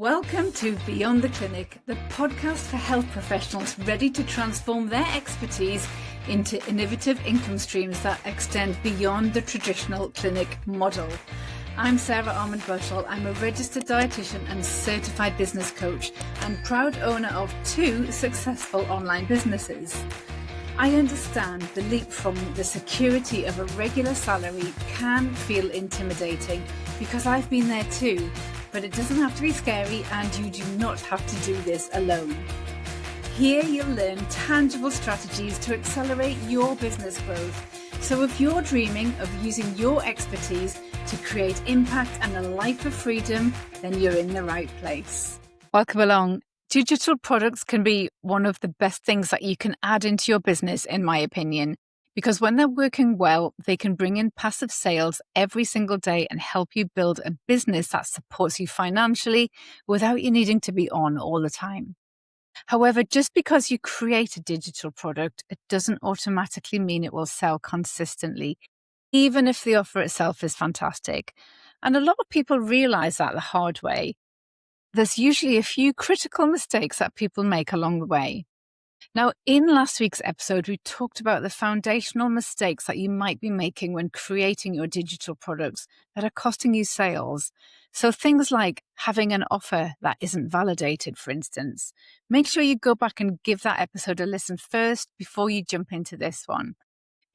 Welcome to Beyond the Clinic, the podcast for health professionals ready to transform their expertise into innovative income streams that extend beyond the traditional clinic model. I'm Sarah Armand-Bushell. I'm a registered dietitian and certified business coach and proud owner of 2 successful online businesses. I understand the leap from the security of a regular salary can feel intimidating because I've been there too. But it doesn't have to be scary, and you do not have to do this alone. Here you'll learn tangible strategies to accelerate your business growth. So if you're dreaming of using your expertise to create impact and a life of freedom, then you're in the right place. Welcome along. Digital products can be one of the best things that you can add into your business, in my opinion. Because when they're working well, they can bring in passive sales every single day and help you build a business that supports you financially without you needing to be on all the time. However, just because you create a digital product, it doesn't automatically mean it will sell consistently, even if the offer itself is fantastic. And a lot of people realize that the hard way. There's usually a few critical mistakes that people make along the way. Now, in last week's episode, we talked about the foundational mistakes that you might be making when creating your digital products that are costing you sales. So things like having an offer that isn't validated, for instance. Make sure you go back and give that episode a listen first before you jump into this one.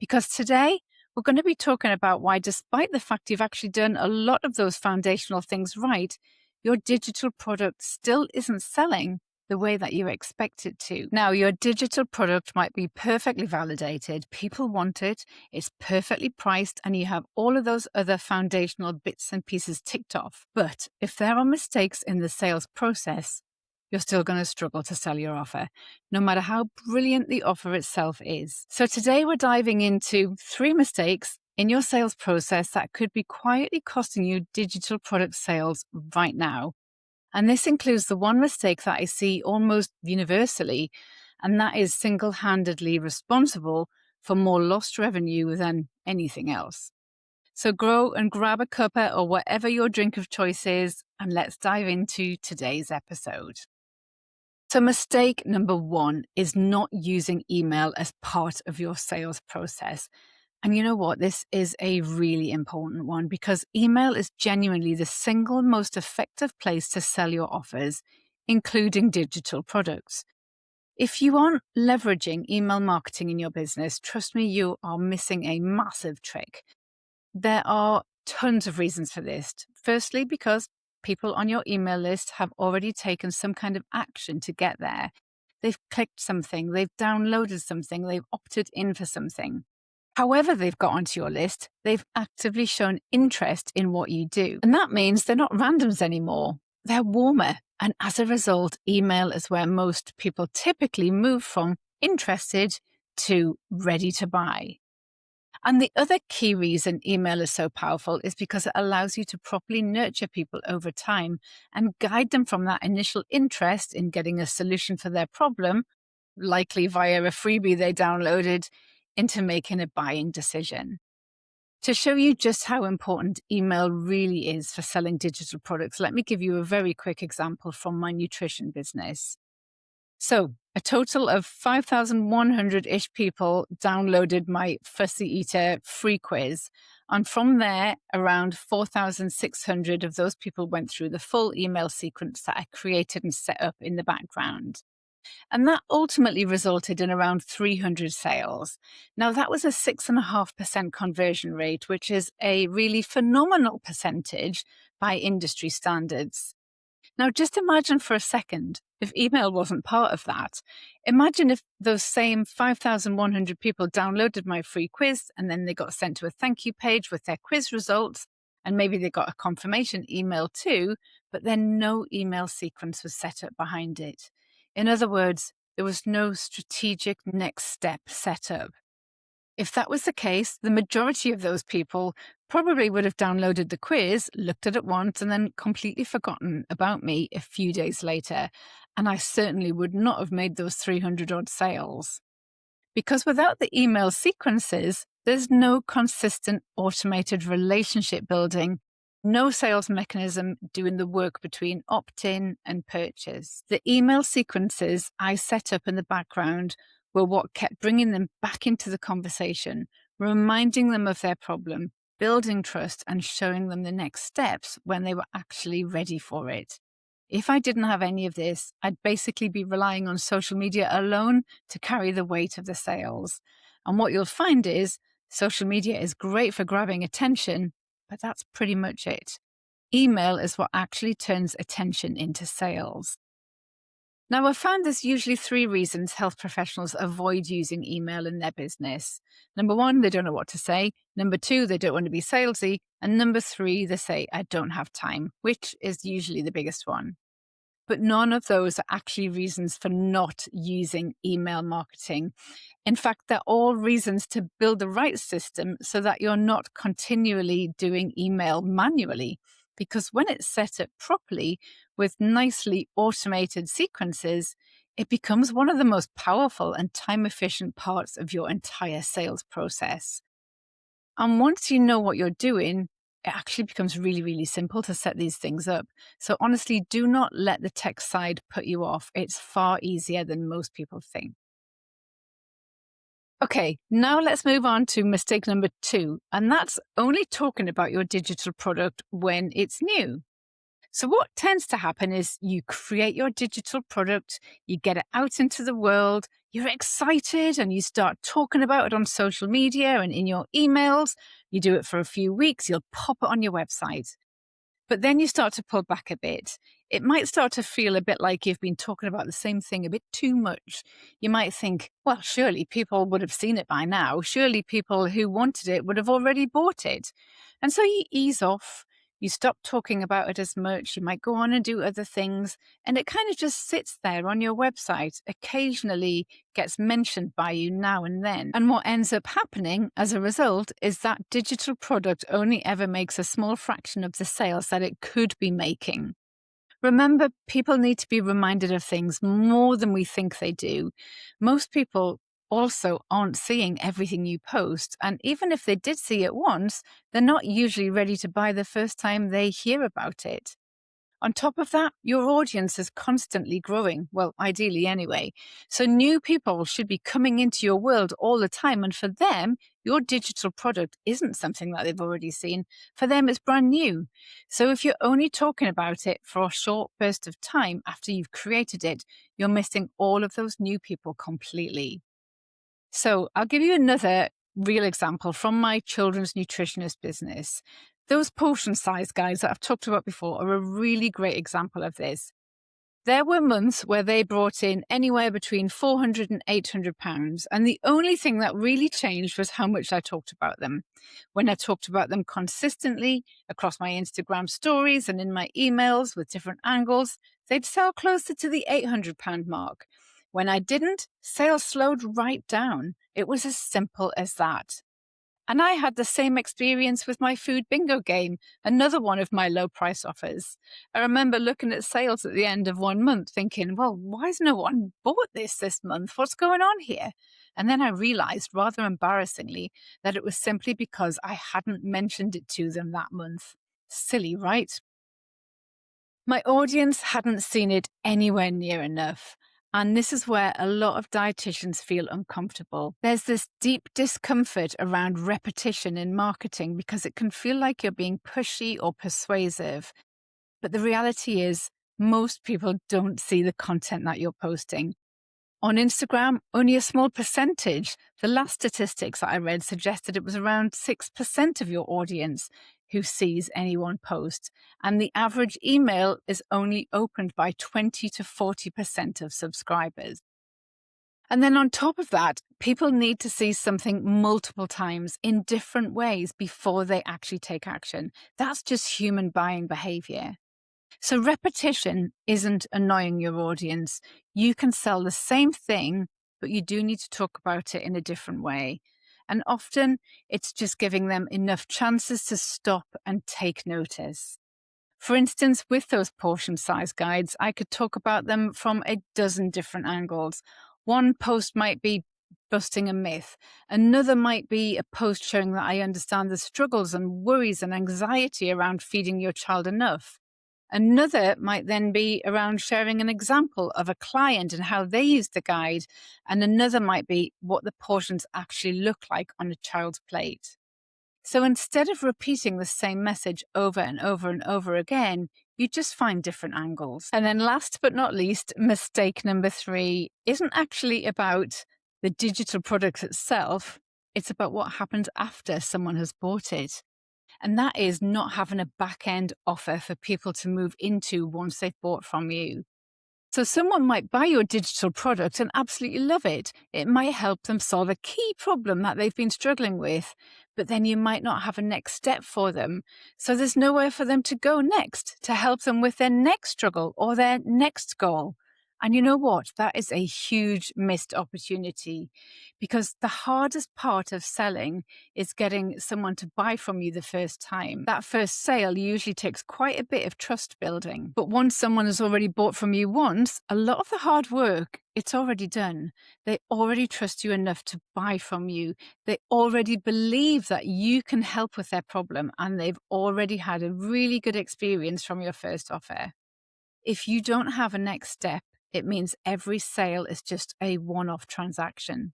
Because today, we're going to be talking about why, despite the fact you've actually done a lot of those foundational things right, your digital product still isn't selling the way that you expect it to. Now, your digital product might be perfectly validated, people want it, it's perfectly priced, and you have all of those other foundational bits and pieces ticked off. But if there are mistakes in the sales process, you're still going to struggle to sell your offer, no matter how brilliant the offer itself is. So today we're diving into 3 mistakes in your sales process that could be quietly costing you digital product sales right now. And this includes the one mistake that I see almost universally, and that is single-handedly responsible for more lost revenue than anything else. So go and grab a cuppa or whatever your drink of choice is, and let's dive into today's episode. So mistake number 1 is not using email as part of your sales process. And you know what? This is a really important one because email is genuinely the single most effective place to sell your offers, including digital products. If you aren't leveraging email marketing in your business, trust me, you are missing a massive trick. There are tons of reasons for this. Firstly, because people on your email list have already taken some kind of action to get there. They've clicked something, they've downloaded something, they've opted in for something. However they've got onto your list, they've actively shown interest in what you do. And that means they're not randoms anymore. They're warmer. And as a result, email is where most people typically move from interested to ready to buy. And the other key reason email is so powerful is because it allows you to properly nurture people over time and guide them from that initial interest in getting a solution for their problem, likely via a freebie they downloaded, into making a buying decision. To show you just how important email really is for selling digital products, let me give you a very quick example from my nutrition business. So, a total of 5,100-ish people downloaded my Fussy Eater free quiz. And from there, around 4,600 of those people went through the full email sequence that I created and set up in the background. And that ultimately resulted in around 300 sales. Now, that was a 6.5% conversion rate, which is a really phenomenal percentage by industry standards. Now, just imagine for a second, if email wasn't part of that, imagine if those same 5,100 people downloaded my free quiz and then they got sent to a thank you page with their quiz results, and maybe they got a confirmation email too, but then no email sequence was set up behind it. In other words, there was no strategic next step set up. If that was the case, the majority of those people probably would have downloaded the quiz, looked at it once, and then completely forgotten about me a few days later. And I certainly would not have made those 300 odd sales. Because without the email sequences, there's no consistent automated relationship building No sales mechanism doing the work between opt-in and purchase. The email sequences I set up in the background were what kept bringing them back into the conversation, reminding them of their problem, building trust, and showing them the next steps when they were actually ready for it. If I didn't have any of this, I'd basically be relying on social media alone to carry the weight of the sales. And what you'll find is social media is great for grabbing attention, but that's pretty much it. Email is what actually turns attention into sales. Now, I've found there's usually 3 reasons health professionals avoid using email in their business. Number 1, they don't know what to say. Number 2, they don't want to be salesy. And number 3, they say, I don't have time, which is usually the biggest one. But none of those are actually reasons for not using email marketing. In fact, they're all reasons to build the right system so that you're not continually doing email manually. Because when it's set up properly with nicely automated sequences, it becomes one of the most powerful and time efficient parts of your entire sales process. And once you know what you're doing, it actually becomes really, really simple to set these things up. So honestly, do not let the tech side put you off. It's far easier than most people think. Okay, now let's move on to mistake number 2, and that's only talking about your digital product when it's new. So what tends to happen is you create your digital product, you get it out into the world, you're excited and you start talking about it on social media and in your emails. You do it for a few weeks, you'll pop it on your website. But then you start to pull back a bit. It might start to feel a bit like you've been talking about the same thing a bit too much. You might think, well, surely people would have seen it by now. Surely people who wanted it would have already bought it. And so you ease off. You stop talking about it as much. You might go on and do other things. And it kind of just sits there on your website, occasionally gets mentioned by you now and then. And what ends up happening as a result is that digital product only ever makes a small fraction of the sales that it could be making. Remember, people need to be reminded of things more than we think they do. Most people also aren't seeing everything you post. And even if they did see it once, they're not usually ready to buy the first time they hear about it. On top of that, your audience is constantly growing, well, ideally anyway. So new people should be coming into your world all the time. And for them, your digital product isn't something that they've already seen. For them, it's brand new. So if you're only talking about it for a short burst of time after you've created it, you're missing all of those new people completely. So I'll give you another real example from my children's nutritionist business. Those portion size guides that I've talked about before are a really great example of this. There were months where they brought in anywhere between £400 and £800, and the only thing that really changed was how much I talked about them. When I talked about them consistently across my Instagram stories and in my emails with different angles, they'd sell closer to the £800 mark. When I didn't, sales slowed right down. It was as simple as that. And I had the same experience with my food bingo game, another one of my low price offers. I remember looking at sales at the end of one month thinking, well, why has no one bought this month? What's going on here? And then I realized, rather embarrassingly, that it was simply because I hadn't mentioned it to them that month. Silly, right? My audience hadn't seen it anywhere near enough. And this is where a lot of dietitians feel uncomfortable. There's this deep discomfort around repetition in marketing because it can feel like you're being pushy or persuasive. But the reality is, most people don't see the content that you're posting. On Instagram, only a small percentage. The last statistics that I read suggested it was around 6% of your audience who sees any one post. And the average email is only opened by 20 to 40% of subscribers. And then on top of that, people need to see something multiple times in different ways before they actually take action. That's just human buying behavior. So repetition isn't annoying your audience. You can sell the same thing, but you do need to talk about it in a different way. And often it's just giving them enough chances to stop and take notice. For instance, with those portion size guides, I could talk about them from a dozen different angles. One post might be busting a myth. Another might be a post showing that I understand the struggles and worries and anxiety around feeding your child enough. Another might then be around sharing an example of a client and how they used the guide. And another might be what the portions actually look like on a child's plate. So instead of repeating the same message over and over and over again, you just find different angles. And then last but not least, mistake number 3 isn't actually about the digital product itself. It's about what happens after someone has bought it. And that is not having a back-end offer for people to move into once they've bought from you. So someone might buy your digital product and absolutely love it. It might help them solve a key problem that they've been struggling with, but then you might not have a next step for them. So there's nowhere for them to go next to help them with their next struggle or their next goal. And you know what? That is a huge missed opportunity, because the hardest part of selling is getting someone to buy from you the first time. That first sale usually takes quite a bit of trust building. But once someone has already bought from you once, a lot of the hard work, it's already done. They already trust you enough to buy from you. They already believe that you can help with their problem, and they've already had a really good experience from your first offer. If you don't have a next step, it means every sale is just a one-off transaction.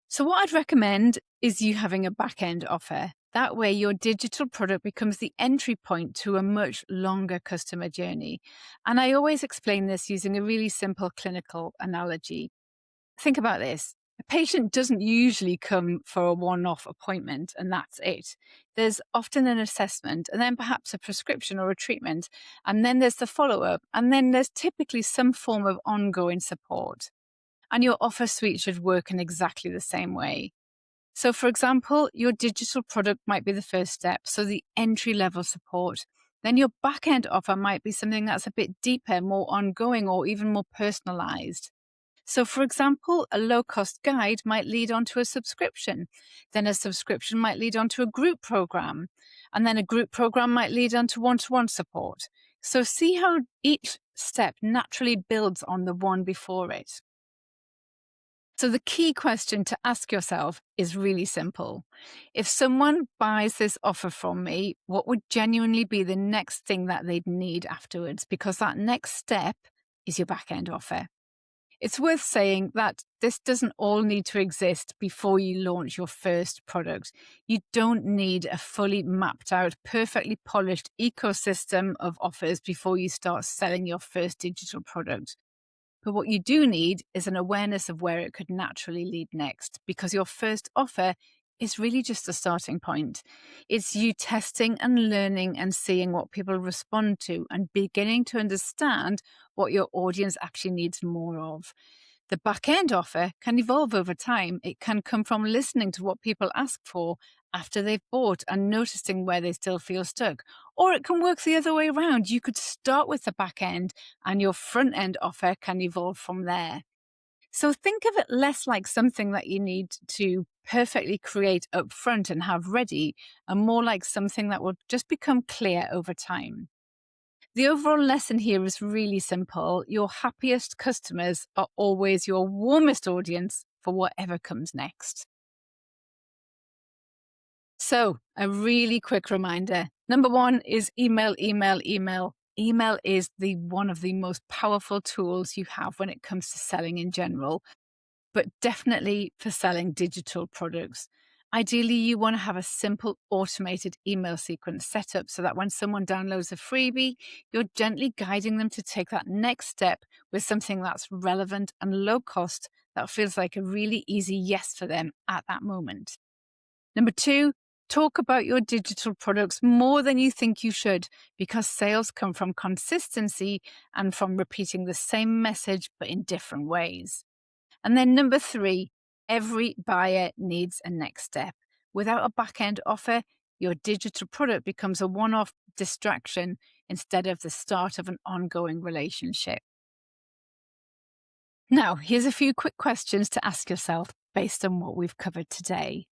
So what I'd recommend is you having a back-end offer. That way your digital product becomes the entry point to a much longer customer journey. And I always explain this using a really simple clinical analogy. Think about this. A patient doesn't usually come for a one-off appointment and that's it. There's often an assessment and then perhaps a prescription or a treatment, and then there's the follow-up, and then there's typically some form of ongoing support. And your offer suite should work in exactly the same way. So for example, your digital product might be the first step, so the entry-level support. Then your back-end offer might be something that's a bit deeper, more ongoing, or even more personalized. So for example, a low-cost guide might lead on to a subscription. Then a subscription might lead on to a group program. And then a group program might lead on to one-to-one support. So see how each step naturally builds on the one before it. So the key question to ask yourself is really simple. If someone buys this offer from me, what would genuinely be the next thing that they'd need afterwards? Because that next step is your back-end offer. It's worth saying that this doesn't all need to exist before you launch your first product. You don't need a fully mapped out, perfectly polished ecosystem of offers before you start selling your first digital product. But what you do need is an awareness of where it could naturally lead next, because your first offer is really just a starting point. It's you testing and learning and seeing what people respond to and beginning to understand what your audience actually needs more of. The back-end offer can evolve over time. It can come from listening to what people ask for after they've bought and noticing where they still feel stuck. Or it can work the other way around. You could start with the back end and your front end offer can evolve from there. So think of it less like something that you need to perfectly create up front and have ready, and more like something that will just become clear over time. The overall lesson here is really simple. Your happiest customers are always your warmest audience for whatever comes next. So, a really quick reminder. Number 1 is email, email, email. Email is one of the most powerful tools you have when it comes to selling in general, but definitely for selling digital products. Ideally, you want to have a simple automated email sequence set up so that when someone downloads a freebie, you're gently guiding them to take that next step with something that's relevant and low cost that feels like a really easy yes for them at that moment. Number 2, talk about your digital products more than you think you should, because sales come from consistency and from repeating the same message but in different ways. And then number 3, every buyer needs a next step. Without a back-end offer, your digital product becomes a one-off distraction instead of the start of an ongoing relationship. Now, here's a few quick questions to ask yourself based on what we've covered today.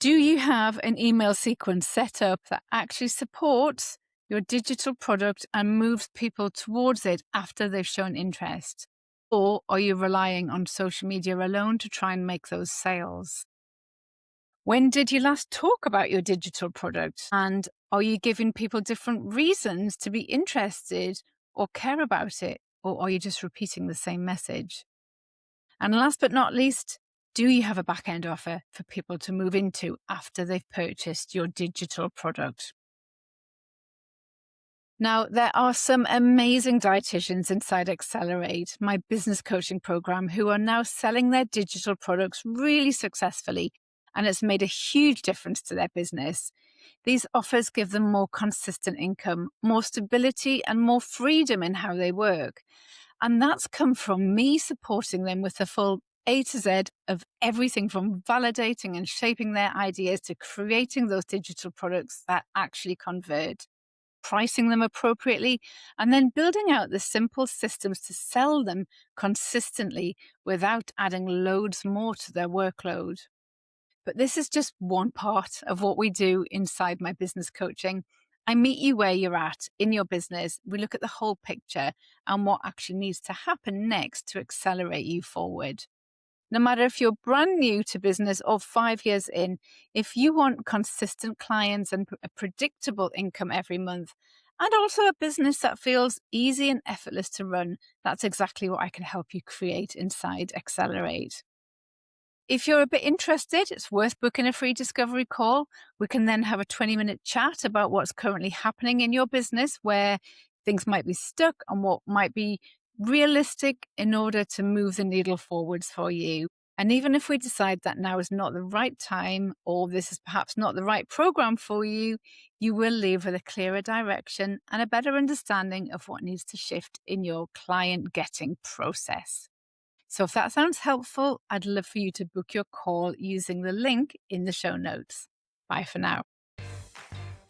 Do you have an email sequence set up that actually supports your digital product and moves people towards it after they've shown interest? Or are you relying on social media alone to try and make those sales? When did you last talk about your digital product? And are you giving people different reasons to be interested or care about it? Or are you just repeating the same message? And last but not least, do you have a back-end offer for people to move into after they've purchased your digital product? Now, there are some amazing dietitians inside Accelerate, my business coaching program, who are now selling their digital products really successfully, and it's made a huge difference to their business. These offers give them more consistent income, more stability, and more freedom in how they work. And that's come from me supporting them with the full A to Z of everything from validating and shaping their ideas to creating those digital products that actually convert, pricing them appropriately, and then building out the simple systems to sell them consistently without adding loads more to their workload. But this is just one part of what we do inside my business coaching. I meet you where you're at in your business. We look at the whole picture and what actually needs to happen next to accelerate you forward. No matter if you're brand new to business or 5 years in, if you want consistent clients and a predictable income every month, and also a business that feels easy and effortless to run, that's exactly what I can help you create inside Accelerate. If you're a bit interested, it's worth booking a free discovery call. We can then have a 20-minute chat about what's currently happening in your business, where things might be stuck and what might be realistic in order to move the needle forwards for you. And even if we decide that now is not the right time, or this is perhaps not the right program for you, you will leave with a clearer direction and a better understanding of what needs to shift in your client getting process. So if that sounds helpful, I'd love for you to book your call using the link in the show notes. Bye for now.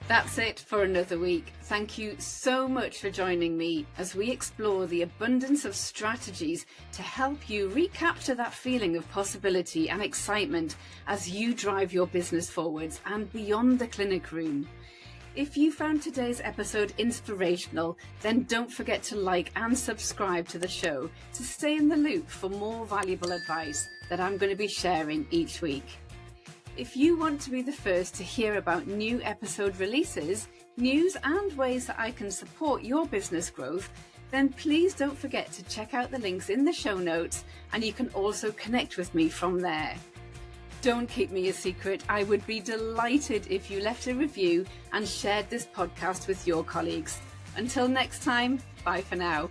That's it for another week. Thank you so much for joining me as we explore the abundance of strategies to help you recapture that feeling of possibility and excitement as you drive your business forwards and beyond the clinic room. If you found today's episode inspirational, then don't forget to like and subscribe to the show to stay in the loop for more valuable advice that I'm going to be sharing each week. If you want to be the first to hear about new episode releases, news and ways that I can support your business growth, then please don't forget to check out the links in the show notes, and you can also connect with me from there. Don't keep me a secret. I would be delighted if you left a review and shared this podcast with your colleagues. Until next time, bye for now.